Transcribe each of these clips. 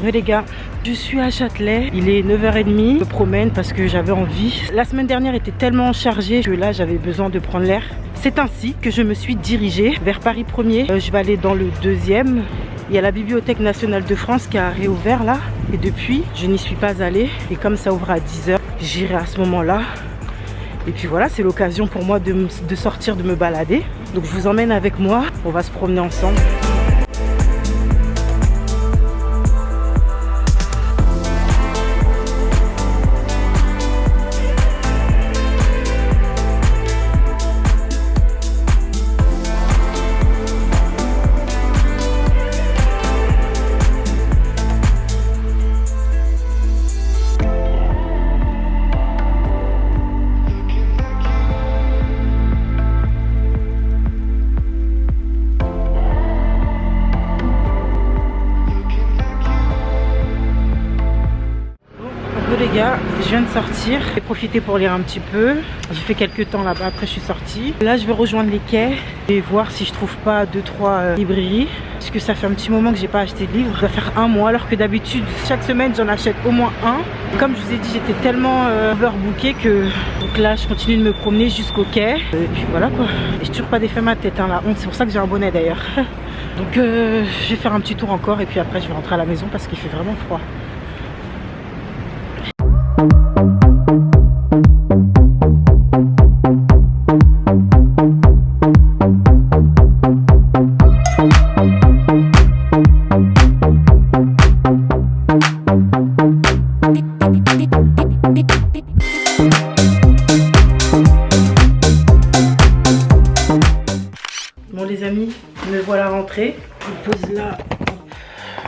Re les gars, je suis à Châtelet, il est 9h30, je me promène parce que j'avais envie. La semaine dernière était tellement chargée que là j'avais besoin de prendre l'air. C'est ainsi que je me suis dirigée vers Paris 1er. Je vais aller dans le 2e. Il y a la Bibliothèque nationale de France qui a réouvert là. Et depuis, je n'y suis pas allée. Et comme ça ouvre à 10h, j'irai à ce moment-là. Et puis voilà, c'est l'occasion pour moi de sortir, de me balader. Donc je vous emmène avec moi, on va se promener ensemble. Les gars, je viens de sortir, j'ai profité pour lire un petit peu. J'ai fait quelques temps là-bas, après je suis sortie. Là je vais rejoindre les quais et voir si je trouve pas 2-3 librairies. Parce que ça fait un petit moment que j'ai pas acheté de livres. Ça va faire un mois alors que d'habitude chaque semaine j'en achète au moins un. Comme je vous ai dit, j'étais tellement overbookée que donc là je continue de me promener jusqu'au quai. Et puis voilà quoi. Et j'ai toujours pas défait ma tête, hein, la honte. C'est pour ça que j'ai un bonnet d'ailleurs. Donc je vais faire un petit tour encore et puis après je vais rentrer à la maison parce qu'il fait vraiment froid. Bon les amis, me voilà rentrée. Je pose là.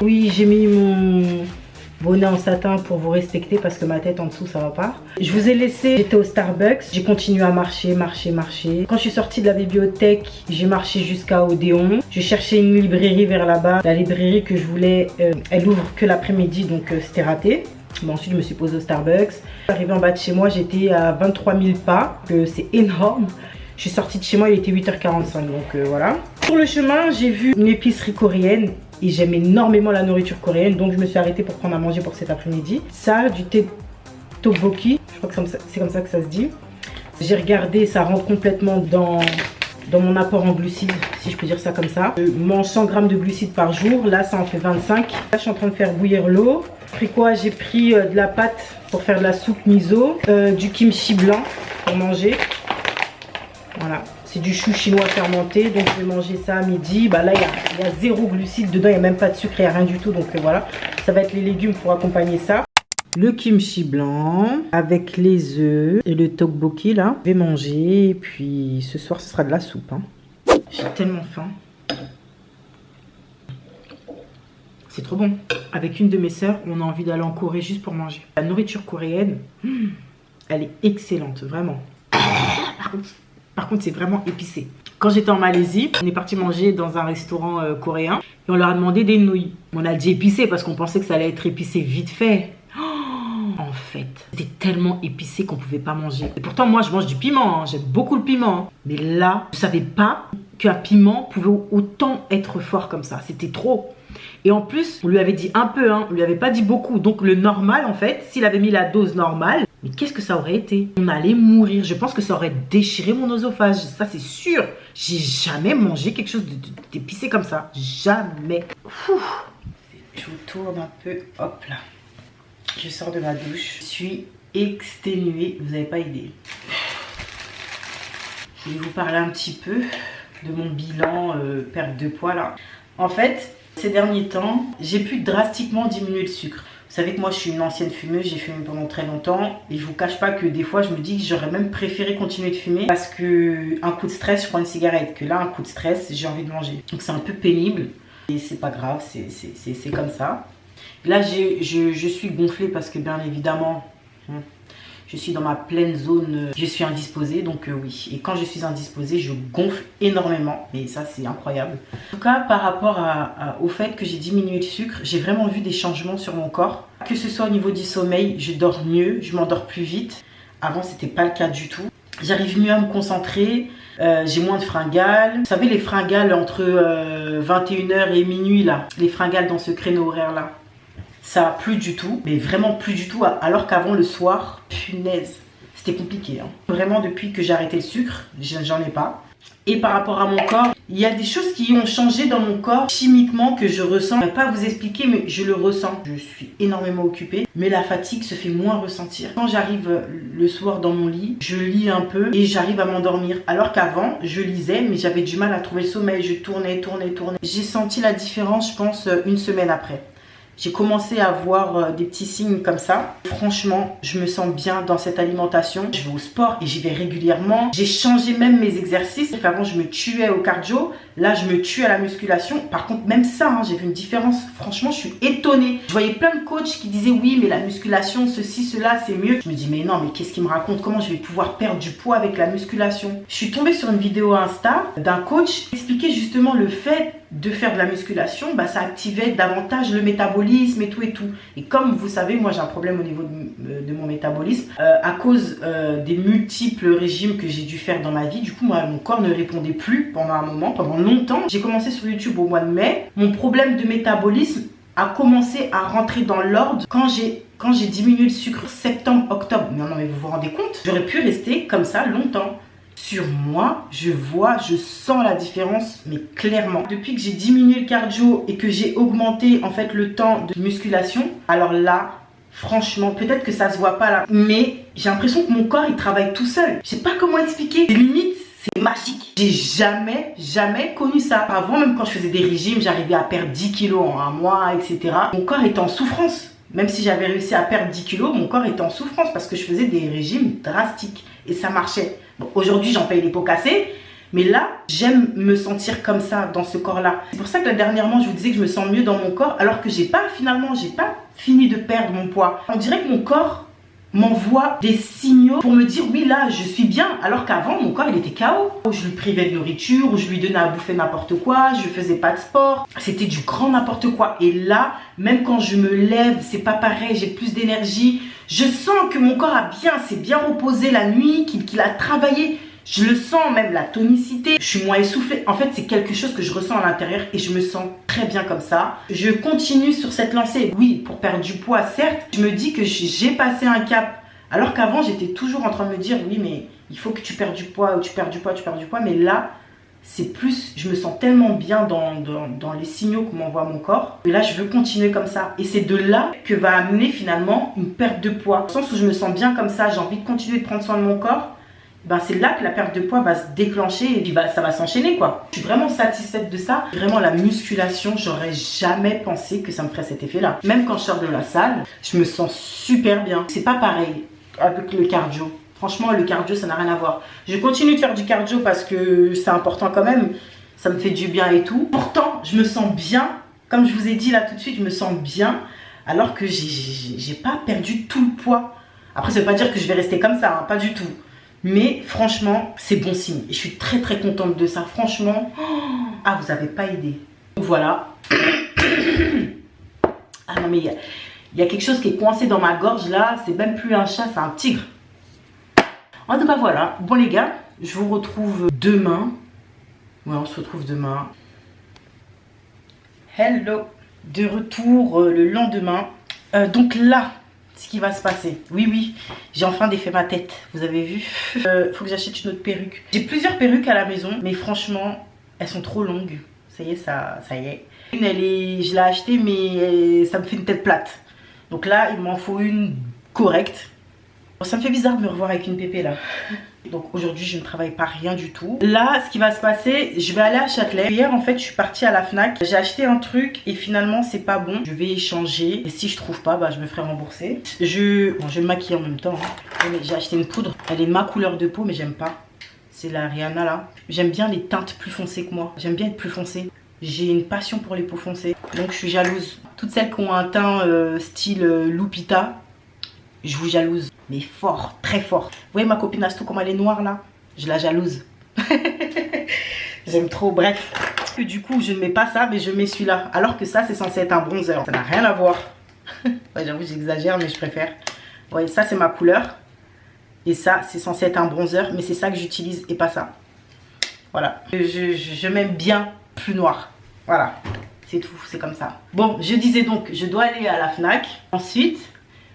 Oui, j'ai mis mon bonnet en satin pour vous respecter parce que ma tête en dessous ça va pas. Je vous ai laissé, j'étais au Starbucks, j'ai continué à marcher. Quand je suis sortie de la bibliothèque, j'ai marché jusqu'à Odéon. Je cherchais une librairie vers là-bas. La librairie que je voulais, elle ouvre que l'après-midi, donc c'était raté. Bon, ensuite je me suis posée au Starbucks. Arrivé en bas de chez moi, j'étais à 23 000 pas, c'est énorme. Je suis sortie de chez moi, il était 8h45, donc voilà. Sur le chemin, j'ai vu une épicerie coréenne. Et j'aime énormément la nourriture coréenne, donc je me suis arrêtée pour prendre à manger pour cet après-midi. Ça, du thé tteokbokki, je crois que c'est comme ça que ça se dit. J'ai regardé, ça rentre complètement dans mon apport en glucides, si je peux dire ça comme ça. Je mange 100 g de glucides par jour, là ça en fait 25. Là je suis en train de faire bouillir l'eau. J'ai pris quoi? J'ai pris de la pâte pour faire de la soupe miso, du kimchi blanc pour manger. Voilà. C'est du chou chinois fermenté, donc je vais manger ça à midi. Bah là, il y a 0 glucides dedans, il n'y a même pas de sucre, il n'y a rien du tout. Donc voilà, ça va être les légumes pour accompagner ça. Le kimchi blanc avec les œufs et le tteokbokki là. Je vais manger et puis ce soir, ce sera de la soupe. Hein. J'ai tellement faim. C'est trop bon. Avec une de mes sœurs, on a envie d'aller en Corée juste pour manger. La nourriture coréenne, elle est excellente, vraiment. Par contre, c'est vraiment épicé. Quand j'étais en Malaisie, on est parti manger dans un restaurant coréen et on leur a demandé des nouilles. On a dit épicé parce qu'on pensait que ça allait être épicé vite fait. Oh, en fait, c'était tellement épicé qu'on ne pouvait pas manger. Et pourtant, moi, je mange du piment. Hein. J'aime beaucoup le piment. Hein. Mais là, je ne savais pas qu'un piment pouvait autant être fort comme ça. C'était trop. Et en plus, on lui avait dit un peu. Hein. On lui avait pas dit beaucoup. Donc, le normal, en fait, s'il avait mis la dose normale, mais qu'est-ce que ça aurait été? On allait mourir. Je pense que ça aurait déchiré mon oesophage. Ça, c'est sûr. J'ai jamais mangé quelque chose d'épicé comme ça. Jamais. Ouh. Je vous tourne un peu. Hop là. Je sors de ma douche. Je suis exténuée. Vous n'avez pas idée. Je vais vous parler un petit peu de mon bilan perte de poids là. En fait, ces derniers temps, j'ai pu drastiquement diminuer le sucre. Vous savez que moi je suis une ancienne fumeuse, j'ai fumé pendant très longtemps et je vous cache pas que des fois je me dis que j'aurais même préféré continuer de fumer parce que un coup de stress je prends une cigarette, que là un coup de stress j'ai envie de manger. Donc c'est un peu pénible et c'est pas grave, c'est comme ça. Là je suis gonflée parce que bien évidemment je suis dans ma pleine zone, je suis indisposée, donc oui. Et quand je suis indisposée, je gonfle énormément. Et ça, c'est incroyable. En tout cas, par rapport au fait que j'ai diminué le sucre, j'ai vraiment vu des changements sur mon corps. Que ce soit au niveau du sommeil, je dors mieux, je m'endors plus vite. Avant, c'était pas le cas du tout. J'arrive mieux à me concentrer, j'ai moins de fringales. Vous savez, les fringales entre 21h et minuit, là. Les fringales dans ce créneau horaire-là. Ça a plus du tout, mais vraiment plus du tout. Alors qu'avant le soir, punaise, c'était compliqué. Hein. Vraiment depuis que j'ai arrêté le sucre, j'en ai pas. Et par rapport à mon corps, il y a des choses qui ont changé dans mon corps chimiquement que je ressens. Je ne vais pas vous expliquer, mais je le ressens. Je suis énormément occupée, mais la fatigue se fait moins ressentir. Quand j'arrive le soir dans mon lit, je lis un peu et j'arrive à m'endormir. Alors qu'avant, je lisais, mais j'avais du mal à trouver le sommeil. Je tournais. J'ai senti la différence, je pense, une semaine après. J'ai commencé à voir des petits signes comme ça. Franchement, je me sens bien dans cette alimentation. Je vais au sport et j'y vais régulièrement. J'ai changé même mes exercices. Avant, je me tuais au cardio. Là, je me tue à la musculation. Par contre, même ça, hein, j'ai vu une différence. Franchement, je suis étonnée. Je voyais plein de coachs qui disaient oui, mais la musculation, ceci, cela, c'est mieux. Je me dis, mais non, mais qu'est-ce qu'il me raconte? Comment je vais pouvoir perdre du poids avec la musculation? Je suis tombée sur une vidéo Insta d'un coach qui expliquait justement le fait de faire de la musculation, bah, ça activait davantage le métabolisme et tout. Et comme vous savez, moi j'ai un problème au niveau de mon métabolisme à cause des multiples régimes que j'ai dû faire dans ma vie. Du coup, moi, mon corps ne répondait plus pendant un moment, pendant longtemps. J'ai commencé sur YouTube au mois de mai. Mon problème de métabolisme a commencé à rentrer dans l'ordre quand j'ai diminué le sucre septembre, octobre. Non, mais vous vous rendez compte? J'aurais pu rester comme ça longtemps. Sur moi, je sens la différence, mais clairement. Depuis que j'ai diminué le cardio et que j'ai augmenté en fait le temps de musculation, alors là, franchement, peut-être que ça se voit pas là, mais j'ai l'impression que mon corps, il travaille tout seul. Je sais pas comment expliquer. Limite, c'est magique. J'ai jamais connu ça. Avant, même quand je faisais des régimes, j'arrivais à perdre 10 kilos en un mois, etc. Mon corps était en souffrance. Même si j'avais réussi à perdre 10 kilos, mon corps était en souffrance parce que je faisais des régimes drastiques. Et ça marchait. Bon, aujourd'hui, j'en paye les pots cassés. Mais là, j'aime me sentir comme ça, dans ce corps-là. C'est pour ça que là, dernièrement, je vous disais que je me sens mieux dans mon corps. Alors que finalement, j'ai pas fini de perdre mon poids. On dirait que mon corps m'envoie des signaux pour me dire oui là je suis bien, alors qu'avant mon corps il était KO. Je lui privais de nourriture, ou je lui donnais à bouffer n'importe quoi, je faisais pas de sport, c'était du grand n'importe quoi. Et là, même quand je me lève, c'est pas pareil, j'ai plus d'énergie, je sens que mon corps s'est bien reposé la nuit, qu'il a travaillé. Je le sens, même la tonicité, je suis moins essoufflée. En fait, c'est quelque chose que je ressens à l'intérieur et je me sens très bien comme ça. Je continue sur cette lancée, oui, pour perdre du poids, certes. Je me dis que j'ai passé un cap. Alors qu'avant, j'étais toujours en train de me dire, oui, mais il faut que tu perdes du poids, ou tu perds du poids. Mais là, c'est plus, je me sens tellement bien dans les signaux que m'envoie mon corps. Et là, je veux continuer comme ça. Et c'est de là que va amener finalement une perte de poids. Au sens où je me sens bien comme ça, j'ai envie de continuer de prendre soin de mon corps. Ben c'est là que la perte de poids va se déclencher et puis ça va s'enchaîner quoi. Je suis vraiment satisfaite de ça. Vraiment la musculation, j'aurais jamais pensé que ça me ferait cet effet là. Même quand je sors de la salle, je me sens super bien. C'est pas pareil avec le cardio. Franchement le cardio ça n'a rien à voir. Je continue de faire du cardio parce que c'est important quand même. Ça me fait du bien et tout. Pourtant je me sens bien. Comme je vous ai dit là tout de suite, je me sens bien. Alors que j'ai pas perdu tout le poids. Après ça veut pas dire que je vais rester comme ça, hein, pas du tout. Mais franchement, c'est bon signe. Et je suis très très contente de ça. Franchement, ah vous n'avez pas idée. Donc voilà. Ah non mais il y a quelque chose qui est coincé dans ma gorge là. C'est même plus un chat, c'est un tigre. En tout cas voilà. Bon les gars, je vous retrouve demain. Ouais, on se retrouve demain. Hello. De retour le lendemain. Donc là... ce qui va se passer. Oui, j'ai enfin défait ma tête. Vous avez vu? Faut que j'achète une autre perruque. J'ai plusieurs perruques à la maison, mais franchement, elles sont trop longues. Ça y est, ça y est. Une, je l'ai achetée, mais ça me fait une tête plate. Donc là, il m'en faut une correcte. Bon, ça me fait bizarre de me revoir avec une pépée là. Donc aujourd'hui je ne travaille pas rien du tout. Là ce qui va se passer, je vais aller à Châtelet. Hier en fait je suis partie à la Fnac. J'ai acheté un truc et finalement c'est pas bon. Je vais échanger et si je trouve pas, bah, je me ferai rembourser. Je vais me maquiller en même temps hein. J'ai acheté une poudre. Elle est ma couleur de peau mais j'aime pas. C'est la Rihanna là. J'aime bien les teintes plus foncées que moi. J'aime bien être plus foncée. J'ai une passion pour les peaux foncées. Donc je suis jalouse. Toutes celles qui ont un teint style Lupita, je vous jalouse. Mais fort, très fort. Vous voyez ma copine Astou comme elle est noire là? Je la jalouse. J'aime trop, bref. Du coup je ne mets pas ça mais je mets celui-là. Alors que ça c'est censé être un bronzer. Ça n'a rien à voir. Ouais, j'avoue j'exagère mais je préfère. Ouais, ça c'est ma couleur. Et ça c'est censé être un bronzer. Mais c'est ça que j'utilise et pas ça. Voilà. Je m'aime bien plus noir. Voilà. C'est tout, c'est comme ça. Bon, je disais donc, je dois aller à la Fnac. Ensuite,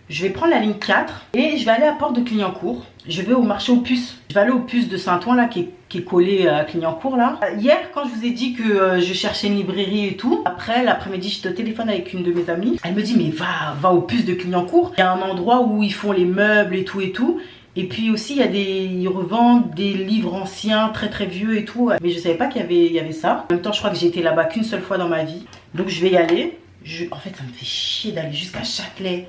je vais prendre la ligne 4 et je vais aller à Porte de Clignancourt. Je vais au marché aux puces. Je vais aller aux puces de Saint-Ouen là qui est collé à Clignancourt là. Hier quand je vous ai dit que je cherchais une librairie et tout, après l'après-midi j'étais au téléphone avec une de mes amies. Elle me dit mais va aux puces de Clignancourt. Il y a un endroit où ils font les meubles et tout et tout. Et puis aussi ils revendent des livres anciens très très vieux et tout. Mais je savais pas qu'il y avait ça. En même temps je crois que j'ai été là-bas qu'une seule fois dans ma vie. Donc je vais y aller. En fait ça me fait chier d'aller jusqu'à Châtelet.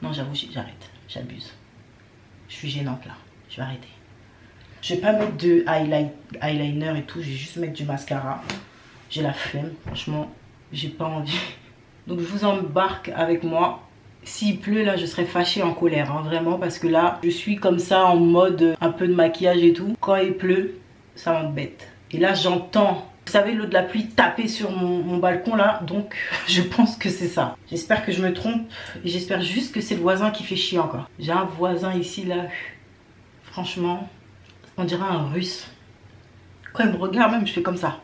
Non j'avoue j'arrête. J'abuse. Je suis gênante là. Je vais arrêter. Je vais pas mettre de eyeliner et tout. Je vais juste mettre du mascara. J'ai la flemme. Franchement, j'ai pas envie. Donc je vous embarque avec moi. S'il pleut là, je serais fâchée en colère. Hein, vraiment. Parce que là, je suis comme ça en mode un peu de maquillage et tout. Quand il pleut, ça m'embête. Et là, j'entends... Vous savez, l'eau de la pluie taper sur mon balcon là, donc je pense que c'est ça. J'espère que je me trompe et j'espère juste que c'est le voisin qui fait chier encore. J'ai un voisin ici là, franchement, on dirait un russe. Quand il me regarde même, je fais comme ça.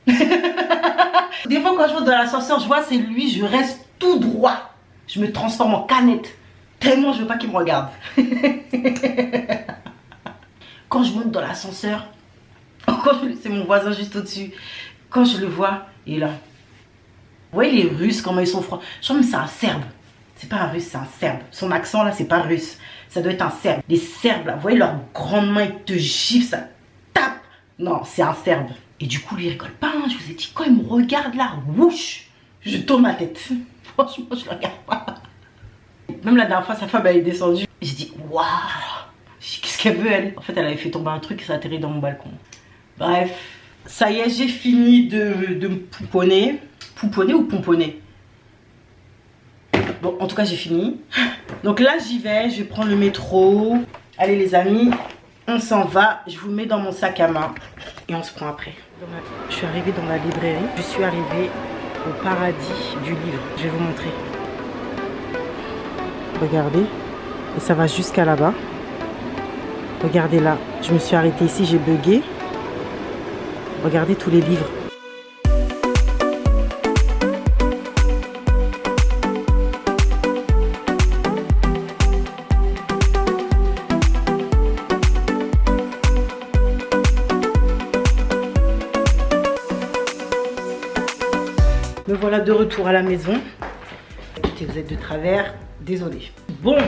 Des fois quand je monte dans l'ascenseur, je vois c'est lui, je reste tout droit. Je me transforme en canette, tellement je veux pas qu'il me regarde. Quand je monte dans l'ascenseur, c'est mon voisin juste au-dessus. Quand je le vois, il est là. Vous voyez les Russes, comment ils sont froids. Je crois que c'est un Serbe. C'est pas un Russe, c'est un Serbe. Son accent là, c'est pas russe. Ça doit être un Serbe. Les Serbes là, vous voyez leurs grandes mains, ils te giflent, ça tape. Non, c'est un Serbe. Et du coup, lui, il rigole pas. Hein. Je vous ai dit, quand il me regarde là, whoosh, je tourne ma tête. Franchement, je le regarde pas. Même la dernière fois, sa femme elle est descendue. J'ai dit, waouh. Qu'est-ce qu'elle veut elle? En fait, elle avait fait tomber un truc et ça atterrit dans mon balcon. Bref, ça y est, j'ai fini de me pouponner. Pouponner ou pomponner? Bon, en tout cas, j'ai fini. Donc là, j'y vais, je vais prendre le métro. Allez les amis, on s'en va. Je vous mets dans mon sac à main et on se prend après. Je suis arrivée dans la librairie. Je suis arrivée au paradis du livre. Je vais vous montrer. Regardez, et ça va jusqu'à là-bas. Regardez là, je me suis arrêtée ici, j'ai bugué. Regardez tous les livres. Me voilà de retour à la maison. Écoutez, vous êtes de travers, désolé. Bon,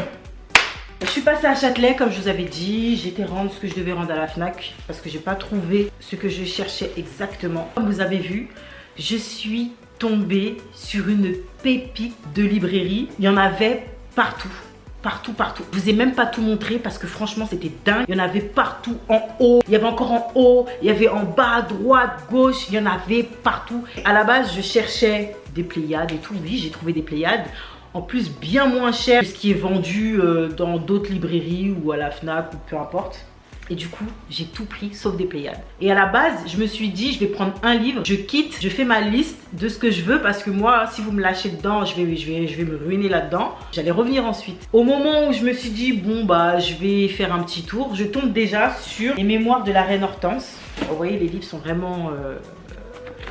je suis passée à Châtelet comme je vous avais dit. J'ai été rendre ce que je devais rendre à la Fnac parce que j'ai pas trouvé ce que je cherchais exactement. Comme vous avez vu, je suis tombée sur une pépite de librairie. Il y en avait partout. Partout. Je vous ai même pas tout montré parce que franchement c'était dingue. Il y en avait partout en haut. Il y avait encore en haut. Il y avait en bas, droite, gauche. Il y en avait partout. À la base je cherchais des Pléiades et tout. Oui, j'ai trouvé des Pléiades. En plus bien moins cher que ce qui est vendu dans d'autres librairies ou à la Fnac ou peu importe. Et du coup, j'ai tout pris sauf des Pléiades. Et à la base, je me suis dit, je vais prendre un livre, je quitte, je fais ma liste de ce que je veux parce que moi, si vous me lâchez dedans, je vais me ruiner là-dedans. J'allais revenir ensuite. Au moment où je me suis dit, bon bah, je vais faire un petit tour, je tombe déjà sur les mémoires de la reine Hortense. Vous voyez, les livres sont vraiment...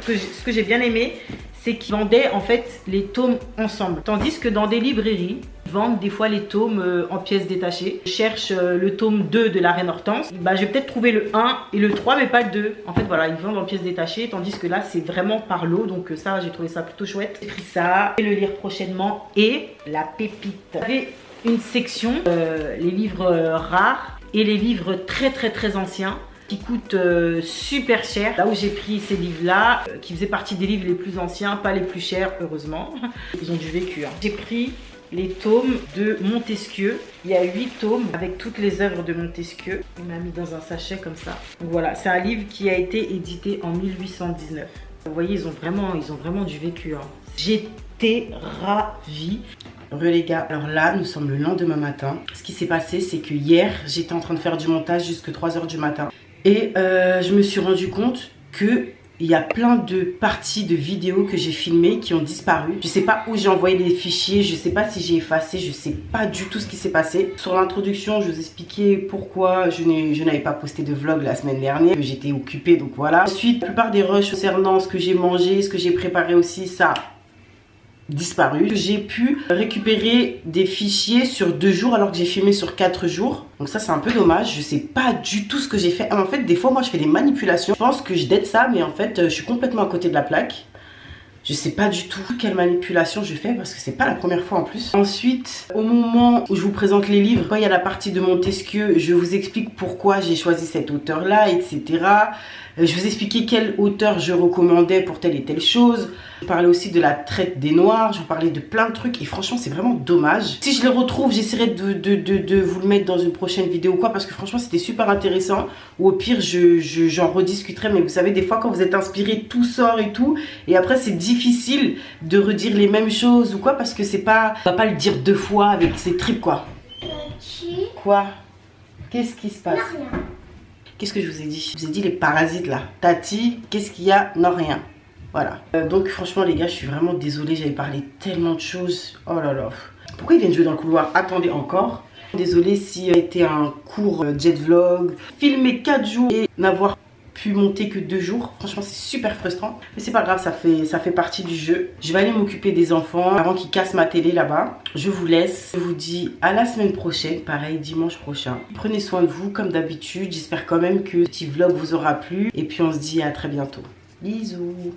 Ce que j'ai bien aimé, c'est qu'ils vendaient en fait les tomes ensemble. Tandis que dans des librairies, ils vendent des fois les tomes en pièces détachées. Je cherche le tome 2 de la reine Hortense. Bah, je vais peut-être trouver le 1 et le 3 mais pas le 2. En fait voilà, ils vendent en pièces détachées. Tandis que là c'est vraiment par lot. Donc ça j'ai trouvé ça plutôt chouette. J'ai pris ça, je vais le lire prochainement. Et la pépite. J'avais une section, les livres rares et les livres très anciens, qui coûtent super cher. Là où j'ai pris ces livres-là, qui faisaient partie des livres les plus anciens, pas les plus chers, heureusement. Ils ont du vécu. Hein. J'ai pris les tomes de Montesquieu. Il y a 8 tomes avec toutes les œuvres de Montesquieu. Il m'a mis dans un sachet comme ça. Donc voilà, c'est un livre qui a été édité en 1819. Vous voyez, ils ont vraiment du vécu. Hein. J'étais ravie. Les gars, alors là nous sommes le lendemain matin. Ce qui s'est passé, c'est que hier j'étais en train de faire du montage jusqu'à 3 h du matin et je me suis rendu compte que il y a plein de parties de vidéos que j'ai filmées qui ont disparu. Je sais pas où j'ai envoyé les fichiers, je sais pas si j'ai effacé, je sais pas du tout ce qui s'est passé. Sur l'introduction, je vous expliquais pourquoi je n'avais pas posté de vlog la semaine dernière. J'étais occupée, donc voilà. Ensuite, la plupart des rushs concernant ce que j'ai mangé, ce que j'ai préparé aussi, ça disparu. J'ai pu récupérer des fichiers sur 2 jours alors que j'ai filmé sur 4 jours. Donc ça c'est un peu dommage. Je sais pas du tout ce que j'ai fait. En fait des fois moi je fais des manipulations. Je pense que je date ça mais en fait je suis complètement à côté de la plaque. Je sais pas du tout quelle manipulation je fais parce que c'est pas la première fois en plus. Ensuite, au moment où je vous présente les livres, quand il y a la partie de Montesquieu, je vous explique pourquoi j'ai choisi cet auteur-là, etc. Je vous expliquais quel auteur je recommandais pour telle et telle chose. Je parlais aussi de la traite des Noirs, je vous parlais de plein de trucs et franchement c'est vraiment dommage. Si je les retrouve, j'essaierai de vous le mettre dans une prochaine vidéo ou quoi parce que franchement c'était super intéressant. Ou au pire j'en rediscuterai, mais vous savez des fois quand vous êtes inspiré tout sort et tout et après c'est difficile de redire les mêmes choses ou quoi parce que c'est pas, on va pas le dire 2 fois avec ses tripes quoi. Quoi? Qu'est-ce qui se passe? Qu'est-ce que je vous ai dit? Je vous ai dit les parasites là. Tati, qu'est-ce qu'il y a? Non, rien. Voilà. Donc franchement les gars, je suis vraiment désolée. J'avais parlé tellement de choses. Oh là là. Pourquoi ils viennent jouer dans le couloir? Attendez encore. Désolée si été un court jet vlog. Filmer 4 jours et n'avoir pu monter que 2 jours. Franchement c'est super frustrant. Mais c'est pas grave, ça fait partie du jeu. Je vais aller m'occuper des enfants avant qu'ils cassent ma télé là-bas. Je vous laisse. Je vous dis à la semaine prochaine. Pareil dimanche prochain. Prenez soin de vous comme d'habitude. J'espère quand même que ce petit vlog vous aura plu. Et puis on se dit à très bientôt. Bisous.